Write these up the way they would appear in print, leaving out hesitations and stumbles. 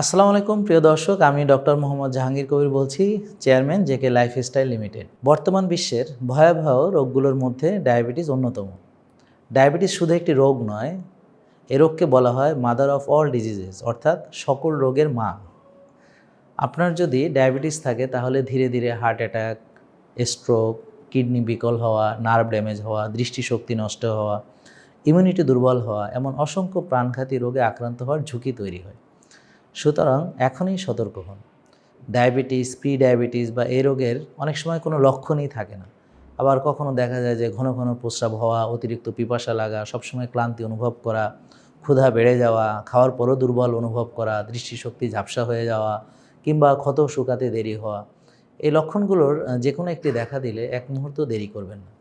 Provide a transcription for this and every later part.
আসসালামু আলাইকুম প্রিয় দর্শক, আমি ডক্টর মোহাম্মদ জাহাঙ্গীর কবির বলছি, চেয়ারম্যান জেকে লাইফস্টাইল লিমিটেড। বর্তমান বিশ্বের ভয়াবহ রোগগুলোর মধ্যে ডায়াবেটিস অন্যতম। ডায়াবেটিস শুধু একটি রোগ নয়, এ রোগকে বলা হয় মাদার অফ অল ডিজিজেস, অর্থাৎ সকল রোগের মা। আপনার যদি ডায়াবেটিস থাকে তাহলে ধীরে ধীরে হার্ট অ্যাটাক, স্ট্রোক, কিডনি বিকল হওয়া, নার্ভ ড্যামেজ হওয়া, দৃষ্টিশক্তি নষ্ট হওয়া, ইমিউনিটি দুর্বল হওয়া, এমন অসংখ্য প্রাণঘাতী রোগে আক্রান্ত হওয়ার ঝুঁকি তৈরি হয়। সুতরাং এখনই সতর্ক হন। ডায়াবেটিস, প্রি ডায়াবেটিস বা এই রোগের অনেক সময় কোনো লক্ষণই থাকে না। আবার কখনো দেখা যায় যে ঘন ঘন প্রস্রাব হওয়া, অতিরিক্ত পিপাসা লাগা, সবসময় ক্লান্তি অনুভব করা, ক্ষুধা বেড়ে যাওয়া, খাওয়ার পরও দুর্বল অনুভব করা, দৃষ্টিশক্তি ঝাপসা হয়ে যাওয়া কিংবা ক্ষত শুকাতে দেরি হওয়া। এই লক্ষণগুলোর যে কোনো একটি দেখা দিলে এক মুহূর্ত দেরি করবেন না।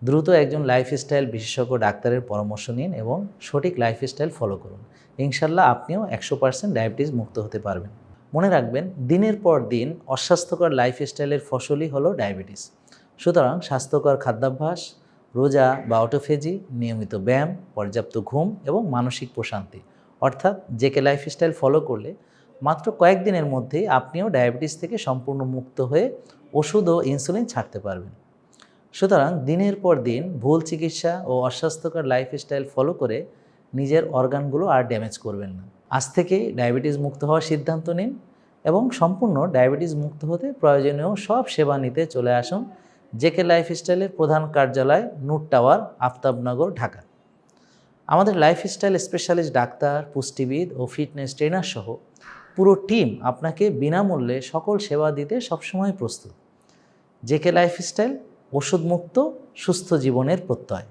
দ্রুত একজন লাইফস্টাইল বিশেষজ্ঞ ডাক্তারের পরামর্শ নিন এবং সঠিক লাইফস্টাইল ফলো করুন। ইনশাল্লাহ আপনিও 100% ডায়াবেটিস মুক্ত হতে পারবেন। মনে রাখবেন, দিনের পর দিন অস্বাস্থ্যকর লাইফস্টাইলের ফসলই হলো ডায়াবেটিস। সুতরাং স্বাস্থ্যকর খাদ্যাভ্যাস, রোজা বা অটোফেজি, নিয়মিত ব্যায়াম, পর্যাপ্ত ঘুম এবং মানসিক প্রশান্তি অর্থাৎ জেকে লাইফস্টাইল ফলো করলে মাত্র কয়েকদিনের মধ্যেই আপনিও ডায়াবেটিস থেকে সম্পূর্ণ মুক্ত হয়ে ওষুধ ও ইনসুলিন ছাড়তে পারবেন। সুতরাং দিনের পর দিন ভুল চিকিৎসা ও অস্বাস্থ্যকর লাইফস্টাইল ফলো করে নিজের অর্গানগুলো আর ড্যামেজ করবেন না। আজ থেকেই ডায়াবেটিস মুক্ত হওয়ার সিদ্ধান্ত নিন এবং সম্পূর্ণ ডায়াবেটিস মুক্ত হতে প্রয়োজনীয় সব সেবা নিতে চলে আসুন জেকে লাইফস্টাইলের প্রধান কার্যালয়, নূর টাওয়ার, আফতাবনগর, ঢাকা। আমাদের লাইফস্টাইল স্পেশালিস্ট ডাক্তার, পুষ্টিবিদ ও ফিটনেস ট্রেনার সহ পুরো টিম আপনাকে বিনামূল্যে সকল সেবা দিতে সবসময় প্রস্তুত। জেকে লাইফস্টাইল, ওষুধমুক্ত সুস্থ জীবনের প্রত্যয়।